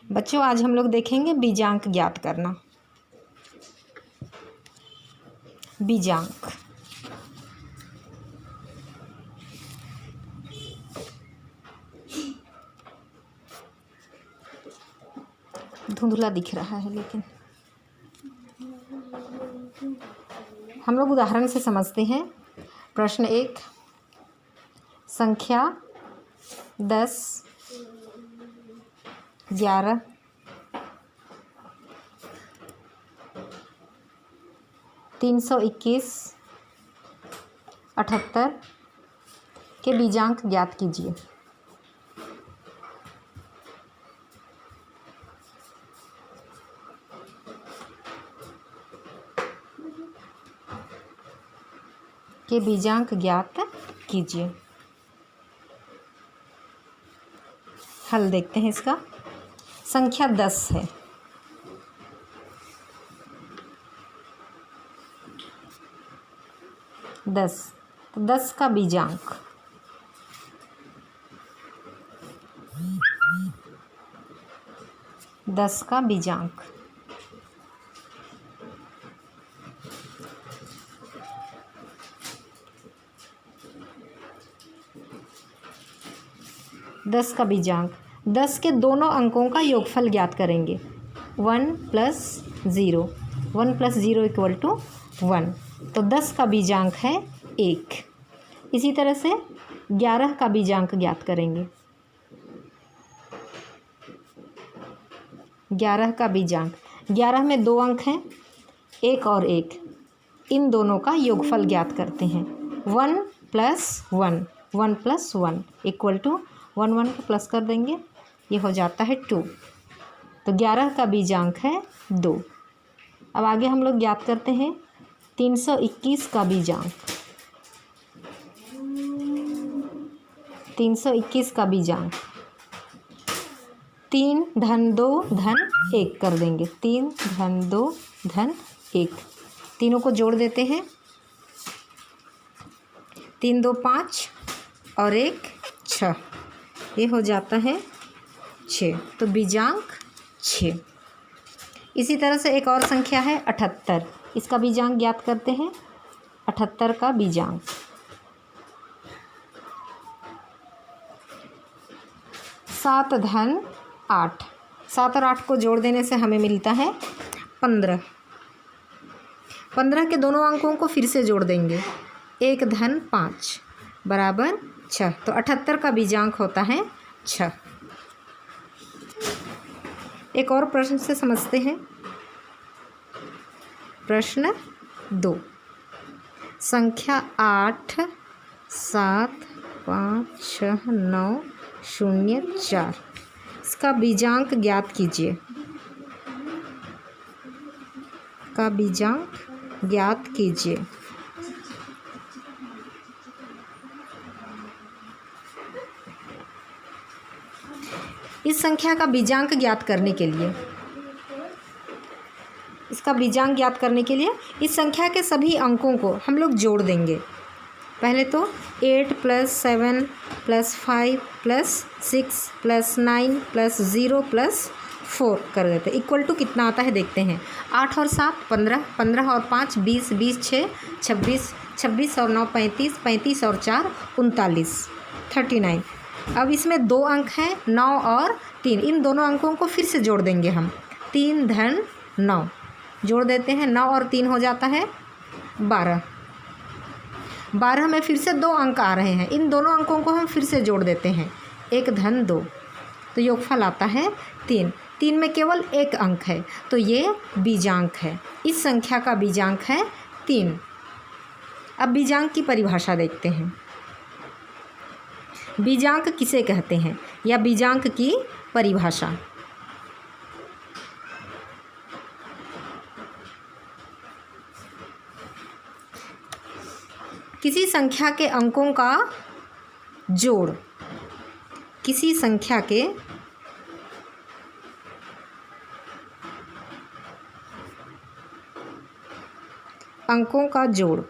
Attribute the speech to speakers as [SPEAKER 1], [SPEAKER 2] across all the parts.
[SPEAKER 1] बच्चों आज हम लोग देखेंगे बीजांक ज्ञात करना। बीजांक धुंधला दिख रहा है, लेकिन हम लोग उदाहरण से समझते हैं। प्रश्न 1, संख्या 10, 11, 321, 78 के बीजांक ज्ञात कीजिए। के बीजांक ज्ञात कीजिए। हल देखते हैं इसका। संख्या 10 है। तो 10 का बीजांक 10 का बीजांक 10 का बीजांक 10 के दोनों अंकों का योगफल ज्ञात करेंगे। 1 + 0, 1 + 0 = 1। तो 10 का बीजांक है 1। इसी तरह से 11 का बीजांक ज्ञात करेंगे। 11 का बीजांक 11 में 2 अंक हैं, 1 और 1। इन दोनों का योगफल ज्ञात करते हैं। 1 + 1, 1 + 1 = 1, 1 को प्लस कर देंगे, ये हो जाता है 2। तो 11 का बीजांक है 2। अब आगे हम लोग ज्ञात करते हैं 321 का बीजांक। 321 का बीजांक 3 धन 2 धन 1 कर देंगे। 3 धन 2 धन 1, तीनों को जोड़ देते हैं। 3 2 5 और 1 6, ये हो जाता है 6। तो बीजांक 6। इसी तरह से एक और संख्या है 78। इसका बीजांक ज्ञात करते हैं। 78 का बीजांक 7 धन 8, 7 और 8 को जोड़ देने से हमें मिलता है 15। 15 के दोनों अंकों को फिर से जोड़ देंगे। 1 धन 5 बराबर 6। तो 78 का बीजांक होता है 6। एक और प्रश्न से समझते हैं। प्रश्न 2, संख्या 8, 7, 5, 6, 9, 0, 4 इसका बीजांक ज्ञात कीजिए। का बीजांक ज्ञात कीजिए। इस संख्या का बीजांक ज्ञात करने के लिए इस संख्या के सभी अंकों को हम लोग जोड़ देंगे। पहले तो 8 + 7 + 5 + 6 + 9 + 0 + 4 कर देते हैं। इक्वल टू कितना आता है देखते हैं। 8 और 7 15, 15 और 5 20, 20 6 26, 26 और 9 35, 35 और 4 39, 39। अब इसमें 2 अंक हैं 9 और 3। इन दोनों अंकों को फिर से जोड़ देंगे हम। 3 धन 9 जोड़ देते हैं। 9 और 3 हो जाता है 12। 12 में फिर से 2 अंक आ रहे हैं। इन दोनों अंकों को हम फिर से जोड़ देते हैं। 1 धन 2, तो योगफल आता है 3। 3 में केवल 1 अंक है, तो ये बीजांक है। इस संख्या का बीजांक है 3। अब बीजांक की परिभाषा देखते हैं। बीजांक किसे कहते हैं या बीजांक की परिभाषा। किसी संख्या के अंकों का जोड़, किसी संख्या के अंकों का जोड़,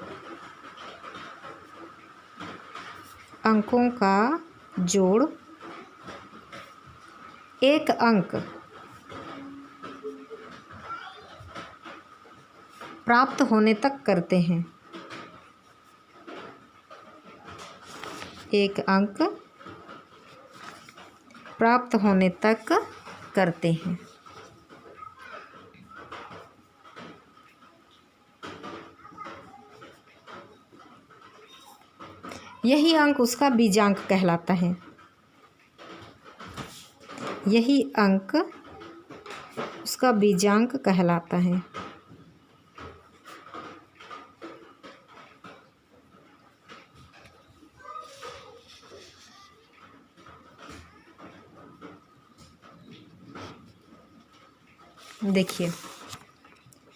[SPEAKER 1] अंकों का जोड़ एक अंक प्राप्त होने तक करते हैं। एक अंक प्राप्त होने तक करते हैं। यही अंक उसका बीजांक कहलाता है। यही अंक उसका बीजांक कहलाता है। देखिए,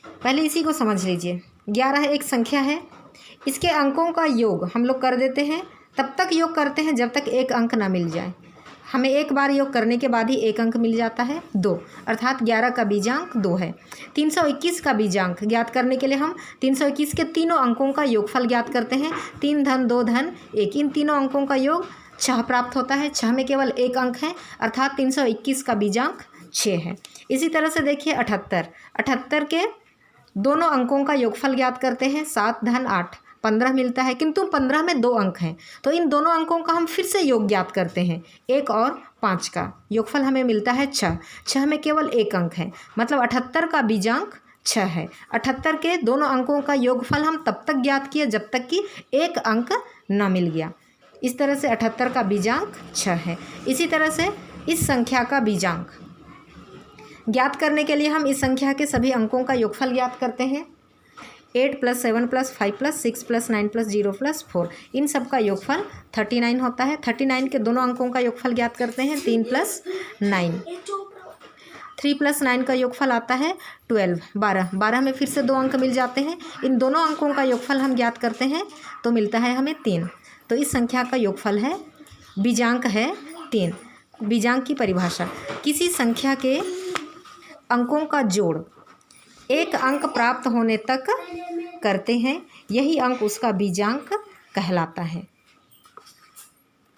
[SPEAKER 1] पहले इसी को समझ लीजिए। 11 एक संख्या है, इसके अंकों का योग हम लोग कर देते हैं। तब तक योग करते हैं जब तक एक अंक ना मिल जाए। हमें एक बार योग करने के बाद ही एक अंक मिल जाता है, 2, अर्थात 11 का बीजांक 2 है। 321 का बीजांक ज्ञात करने के लिए हम 321 के तीनों अंकों का योगफल ज्ञात करते हैं। 3 धन 2 धन 1, इन तीनों अंकों का योग 6 प्राप्त होता है। 6 में केवल एक अंक है, अर्थात 321 का बीजांक 6 है। इसी तरह से देखिए 78 के दोनों अंकों का योगफल ज्ञात करते हैं। 7 धन 8, 15 मिलता है, किंतु 15 में 2 अंक हैं, तो इन दोनों अंकों का हम फिर से योग ज्ञात करते हैं। 1 और 5 का योगफल हमें मिलता है 6। 6 में केवल एक अंक है, मतलब 78 का बीजांक 6 है। 78 के दोनों अंकों का योगफल हम तब तक ज्ञात किए जब तक कि एक अंक न मिल गया। इस तरह से 78 का बीजांक 6 है। इसी तरह से इस संख्या का बीजांक ज्ञात करने के लिए हम इस संख्या के सभी अंकों का योगफल ज्ञात करते हैं। 8 + 7 + 5 + 6 + 9 + 0 + 4, इन सब का योगफल 39 होता है। 39 के दोनों अंकों का योगफल ज्ञात करते हैं। 3 + 9, 3 + 9 का योगफल आता है 12, 12 में फिर से 2 अंक मिल जाते हैं। इन दोनों अंकों का योगफल हम ज्ञात करते हैं तो मिलता है हमें 3। तो इस संख्या का योगफल है, बीजांक है 3। बीजांक की परिभाषा, किसी संख्या के अंकों का जोड़ एक अंक प्राप्त होने तक करते हैं, यही अंक उसका बीजांक कहलाता है।